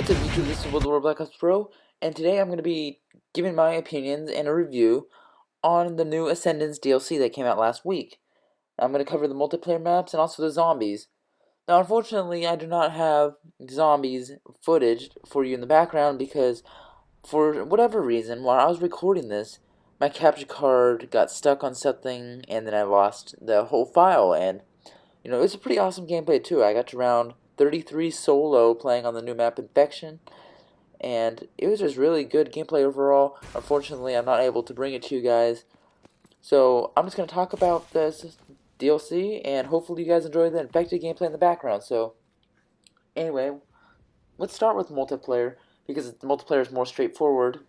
What's up YouTube, this is Will the World Black Ops Pro, and today I'm going to be giving my opinions and a review on the new Ascendance DLC that came out last week. I'm going to cover the multiplayer maps and also the zombies. Now unfortunately I do not have zombies footage for you in the background because for whatever reason, while I was recording this, my capture card got stuck on something and then I lost the whole file, and it's a pretty awesome gameplay too. I got to round 33 solo playing on the new map Infection, and it was just really good gameplay overall. Unfortunately, I'm not able to bring it to you guys, so I'm just going to talk about this DLC, and hopefully you guys enjoy the infected gameplay in the background. So, anyway, let's start with multiplayer, because the multiplayer is more straightforward.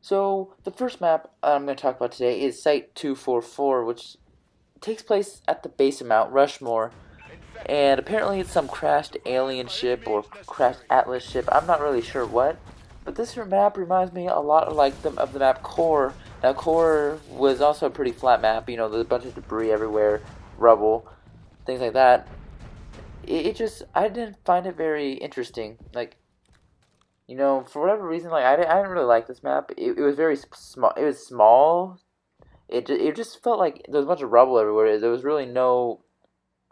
So, the first map I'm going to talk about today is Site 244, which takes place at the base of Mount Rushmore, and apparently it's some crashed alien ship or crashed Atlas ship. I'm not really sure what, but this map reminds me a lot of the map Core. Now Core was also a pretty flat map. There's a bunch of debris everywhere, rubble, things like that. I didn't find it very interesting. For whatever reason, I didn't really like this map. It was very small. It was small. It just felt like there was a bunch of rubble everywhere. There was really no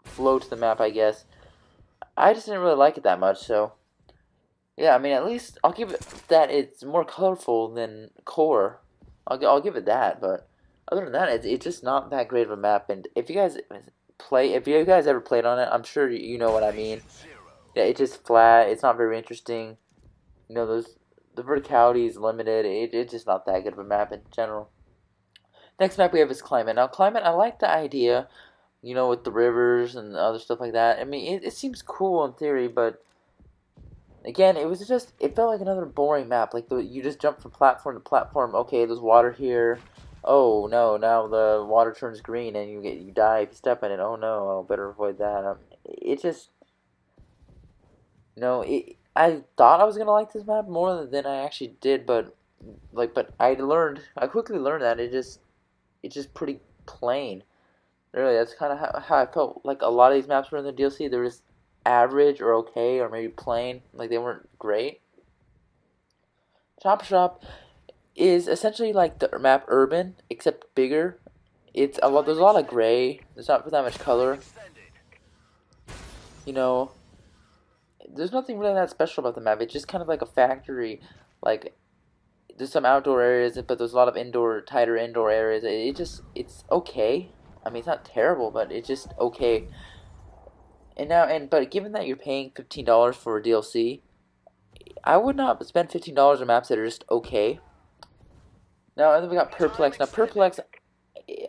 flow to the map, I guess. I just didn't really like it that much, so yeah, I mean, at least I'll give it that it's more colorful than Core. I'll give it that, but other than that, it's just not that great of a map. And if you guys ever played on it, I'm sure you know what I mean. Yeah, it's just flat. It's not very interesting. The verticality is limited. It's just not that good of a map in general. Next map we have is Climate. Now, Climate, I like the idea, with the rivers and other stuff like that. I mean, it seems cool in theory, but again, it felt like another boring map. You just jump from platform to platform. Okay, there's water here. Oh no, now the water turns green and you die if you step in it. Oh no, I better avoid that. I thought I was gonna like this map more than I actually did, but I quickly learned that it's just pretty plain. Really, that's kind of how I felt. Like, a lot of these maps were in the DLC, they were just average or okay or maybe plain. Like, they weren't great. Chop Shop is essentially like the map Urban, except bigger. There's a lot of gray. There's not that much color. There's nothing really that special about the map. It's just kind of like a factory. Like, there's some outdoor areas, but there's a lot of tighter indoor areas. It's okay. I mean, it's not terrible, but it's just okay. But given that you're paying $15 for a DLC, I would not spend $15 on maps that are just okay. Now, and then we got Perplex. Now, Perplex,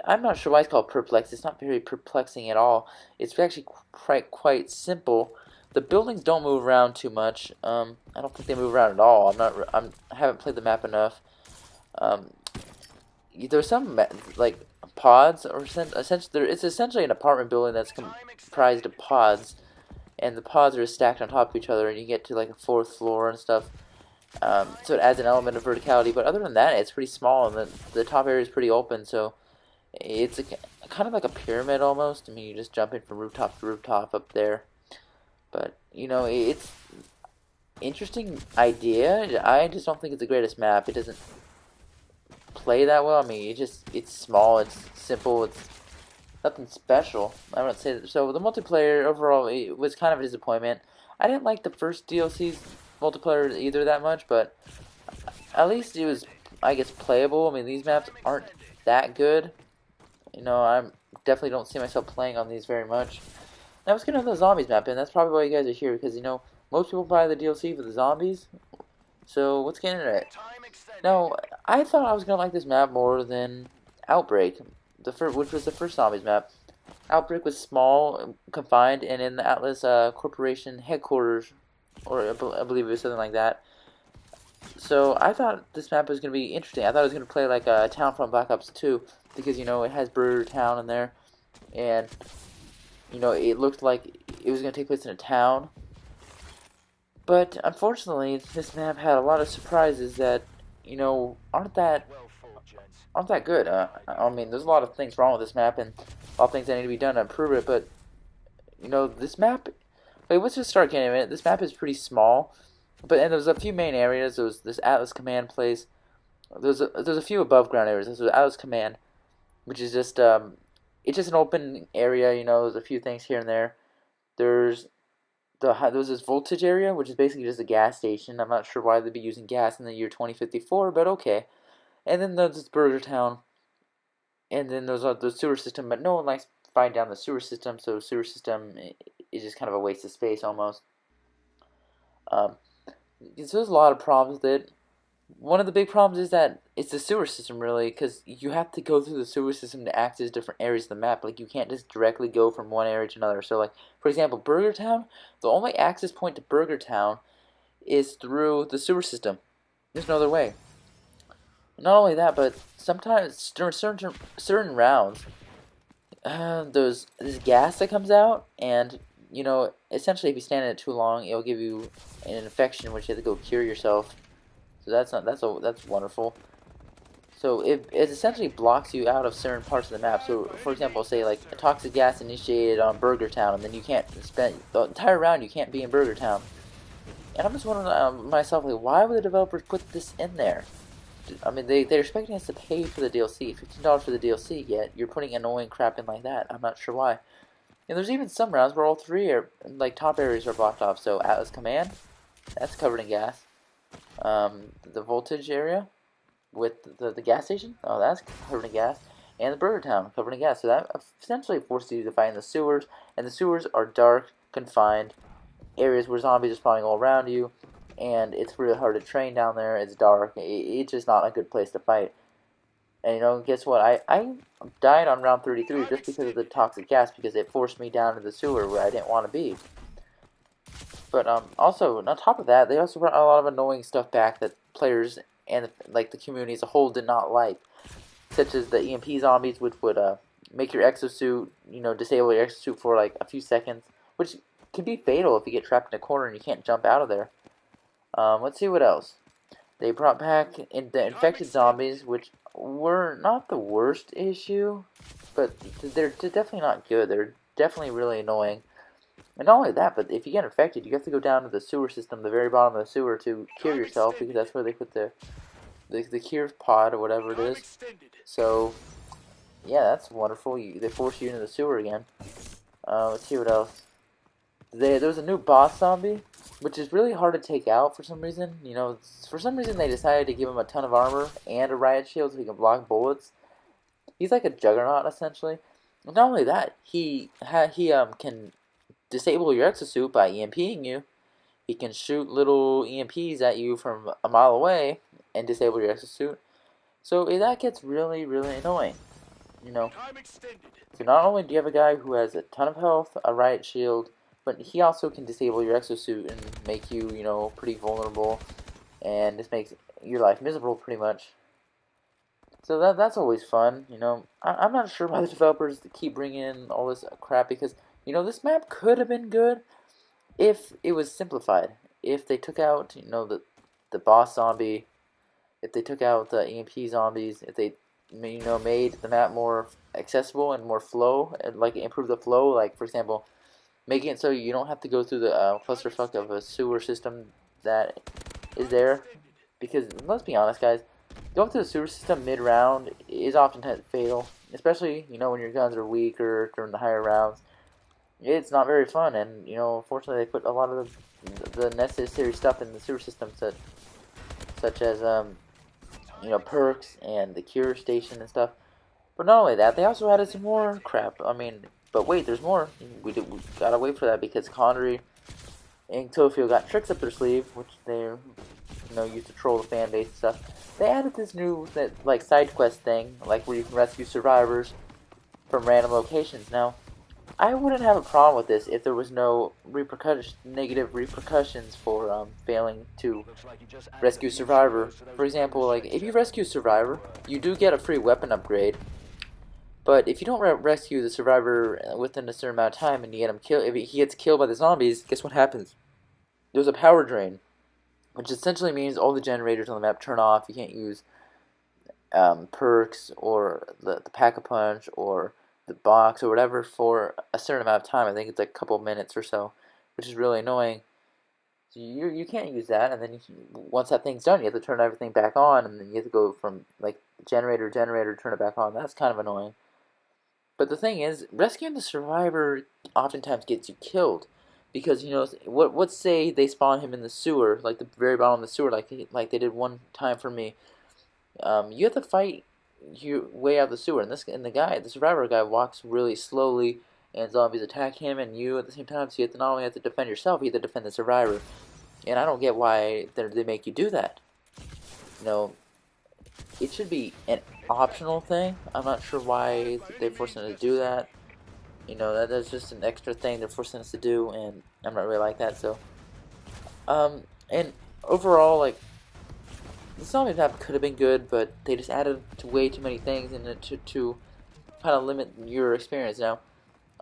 I'm not sure why it's called Perplex. It's not very perplexing at all. It's actually quite simple. The buildings don't move around too much. I don't think they move around at all. I haven't played the map enough. There's some pods, or essentially it's essentially an apartment building that's comprised of pods, and the pods are stacked on top of each other, and you get to like a fourth floor and stuff. So it adds an element of verticality, but other than that, it's pretty small, and the top area is pretty open. So it's kind of like a pyramid almost. I mean, you just jump in from rooftop to rooftop up there. But it's interesting idea. I just don't think it's the greatest map. It doesn't play that well. I mean, it's small, it's simple, it's nothing special. I wouldn't say that. So the multiplayer overall, it was kind of a disappointment. I didn't like the first DLC's multiplayer either that much, but at least it was, I guess, playable. I mean, these maps aren't that good. I definitely don't see myself playing on these very much. Now let's get into the zombies map, and that's probably why you guys are here, because most people buy the DLC for the zombies. So let's get into it. Now, I thought I was gonna like this map more than Outbreak, which was the first zombies map. Outbreak was small, confined, and in the Atlas Corporation headquarters, or I believe it was something like that. So I thought this map was gonna be interesting. I thought it was gonna play like a town from Black Ops 2, because it has Burger Town in there, and it looked like it was going to take place in a town. But unfortunately, this map had a lot of surprises that, aren't that good. I mean, there's a lot of things wrong with this map, and a lot of things that need to be done to improve it. But, this map. Wait, let's just start getting a minute. This map is pretty small. But and there's a few main areas. There's this Atlas Command place. There's a few above ground areas. There's Atlas Command, which is just it's just an open area. There's a few things here and there. There's there's this voltage area, which is basically just a gas station. I'm not sure why they'd be using gas in the year 2054, but okay. And then there's this Burger Town, and then there's the sewer system, but no one likes to find down the sewer system, so sewer system is just kind of a waste of space almost. Um, so there's a lot of problems with it. One of the big problems is that it's the sewer system, really, because you have to go through the sewer system to access different areas of the map. Like, you can't just directly go from one area to another. So, like, for example, Burger Town, the only access point to Burger Town is through the sewer system. There's no other way. Not only that, but sometimes during certain rounds, there's this gas that comes out, and essentially, if you stand in it too long, it'll give you an infection, which you have to go cure yourself. So that's wonderful. So it essentially blocks you out of certain parts of the map. So for example, say like a toxic gas initiated on Burger Town, and then you can't spend the entire round. You can't be in Burger Town. And I'm just wondering myself, like, why would the developers put this in there? I mean, they're expecting us to pay for the DLC, $15 for the DLC. Yet you're putting annoying crap in like that. I'm not sure why. And there's even some rounds where all three are like top areas are blocked off. So Atlas Command, that's covered in gas. The voltage area with the gas station, oh, that's covered in gas, and the Burger Town covered in gas. So that essentially forces you to find the sewers, and the sewers are dark, confined areas where zombies are spawning all around you, and it's really hard to train down there. It's dark. It's just not a good place to fight. And guess what? I died on round 33 just because of the toxic gas, because it forced me down to the sewer where I didn't want to be. But also, on top of that, they also brought a lot of annoying stuff back that players and like the community as a whole did not like, such as the EMP zombies, which would make your exosuit, disable your exosuit for like a few seconds, which can be fatal if you get trapped in a corner and you can't jump out of there. Let's see what else. They brought back the infected zombies, which were not the worst issue, but they're definitely not good. They're definitely really annoying. And not only that, but if you get infected, you have to go down to the sewer system, the very bottom of the sewer, to cure yourself, because that's where they put the cure pod or whatever it is. So, yeah, that's wonderful. They force you into the sewer again. Let's see what else. There's a new boss zombie, which is really hard to take out for some reason. For some reason they decided to give him a ton of armor and a riot shield so he can block bullets. He's like a juggernaut, essentially. And not only that, he can disable your exosuit by EMPing you. He can shoot little EMPs at you from a mile away and disable your exosuit. So that gets really, really annoying. So not only do you have a guy who has a ton of health, a riot shield, but he also can disable your exosuit and make you, pretty vulnerable, and this makes your life miserable pretty much. So that's always fun. I'm not sure why the developers keep bringing in all this crap, because this map could have been good if it was simplified. If they took out, the boss zombie, if they took out the EMP zombies, if they, made the map more accessible and more flow, and like improve the flow, like for example, making it so you don't have to go through the clusterfuck of a sewer system that is there. Because let's be honest, guys, going through the sewer system mid-round is oftentimes fatal, especially when your guns are weak or during the higher rounds. It's not very fun, and unfortunately they put a lot of the necessary stuff in the sewer system, such as perks and the cure station and stuff. But not only that, they also added some more crap. I mean, but wait, there's more. We gotta wait for that, because Condry and Tofio got tricks up their sleeve, which they used to troll the fan base and stuff. They added this new side quest thing, like where you can rescue survivors from random locations. Now, I wouldn't have a problem with this if there was no negative repercussions for failing to rescue Survivor. For example, like if you rescue Survivor, you do get a free weapon upgrade. But if you don't rescue the Survivor within a certain amount of time and you get him killed, if he gets killed by the zombies, guess what happens? There's a power drain, which essentially means all the generators on the map turn off. You can't use perks or the Pack-a-Punch or the box or whatever for a certain amount of time. I think it's like a couple minutes or so, which is really annoying. So you can't use that, and then once that thing's done, you have to turn everything back on, and then you have to go from like generator to generator, turn it back on. That's kind of annoying. But the thing is, rescuing the survivor oftentimes gets you killed, because let's say they spawn him in the sewer, like the very bottom of the sewer, like they did one time for me. You have to fight your way out of the sewer, and the survivor guy walks really slowly, and zombies attack him and you at the same time. So you have to not only have to defend yourself, you have to defend the survivor. And I don't get why they make you do that. You know, it should be an optional thing. I'm not sure why they're forcing us to do that. That's just an extra thing they're forcing us to do, and I'm not really like that. So, and overall, like, the zombie map could have been good, but they just added way too many things in it to kind of limit your experience. Now,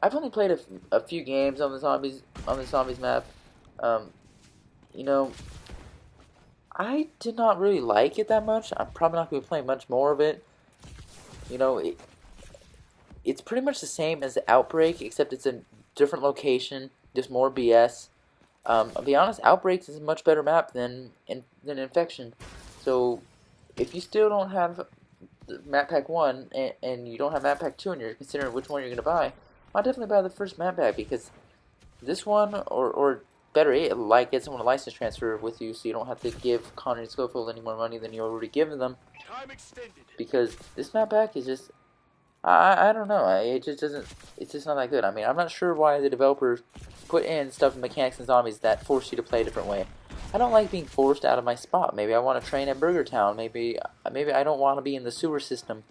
I've only played a few games on the zombies map. Um, you know, I did not really like it that much. I'm probably not going to be playing much more of it. It's pretty much the same as the Outbreak, except it's a different location, just more BS. I'll be honest, Outbreaks is a much better map than Infection. So, if you still don't have map pack 1 and you don't have map pack 2 and you're considering which one you're going to buy, I'll definitely buy the first map pack, because this one, or better yet, get someone a license transfer with you so you don't have to give Connery and Schofield any more money than you already given them. Because this map pack is just, I don't know, it's just not that good. I mean, I'm not sure why the developers put in stuff in mechanics and zombies that force you to play a different way. I don't like being forced out of my spot. Maybe I want to train at Burger Town. Maybe I don't want to be in the sewer system.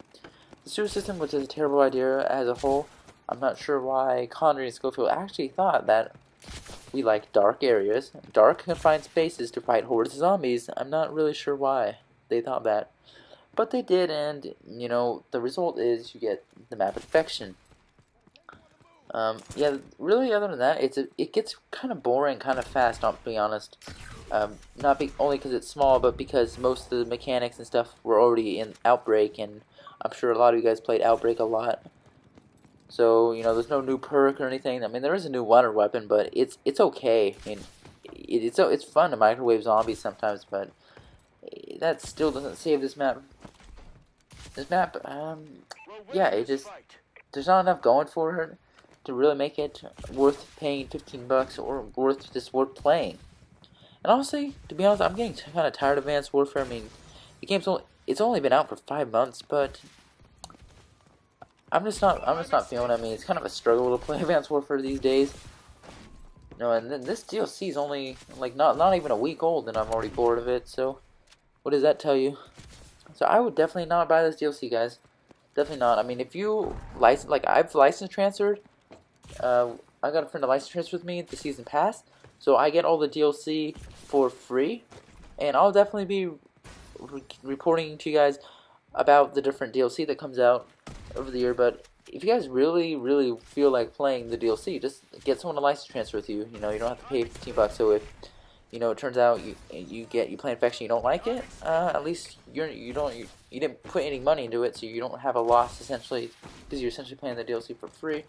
The sewer system, which is a terrible idea as a whole. I'm not sure why Connery and Schofield actually thought that we like dark areas, dark confined spaces to fight hordes of zombies. I'm not really sure why they thought that. But they did, and, the result is you get the map Infection. Yeah, really, other than that, it gets kind of boring kind of fast, to be honest. Only because it's small, but because most of the mechanics and stuff were already in Outbreak, and I'm sure a lot of you guys played Outbreak a lot. So, there's no new perk or anything. I mean, there is a new wonder weapon, but it's okay. I mean, it's fun to microwave zombies sometimes, but that still doesn't save this map. This map, yeah, there's not enough going for it to really make it worth paying $15 or worth playing. And honestly, to be honest, I'm getting kind of tired of Advanced Warfare. I mean, it's only been out for 5 months, but I'm just not feeling it. I mean, it's kind of a struggle to play Advanced Warfare these days. And then this DLC is only like not even a week old, and I'm already bored of it. So, what does that tell you? So I would definitely not buy this DLC, guys. Definitely not. I mean, if you I've license transferred. I got a friend that license transferred with me the season pass, so I get all the DLC for free, and I'll definitely be reporting to you guys about the different DLC that comes out over the year. But if you guys really, really feel like playing the DLC, just get someone to license transfer with you. You don't have to pay $15. So if it turns out you play Infection, you don't like it, at least you didn't put any money into it, so you don't have a loss essentially, because you're essentially playing the DLC for free.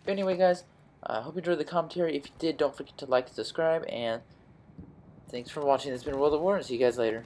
But anyway, guys, I hope you enjoyed the commentary. If you did, don't forget to like and subscribe, and thanks for watching. This has been World of War, and see you guys later.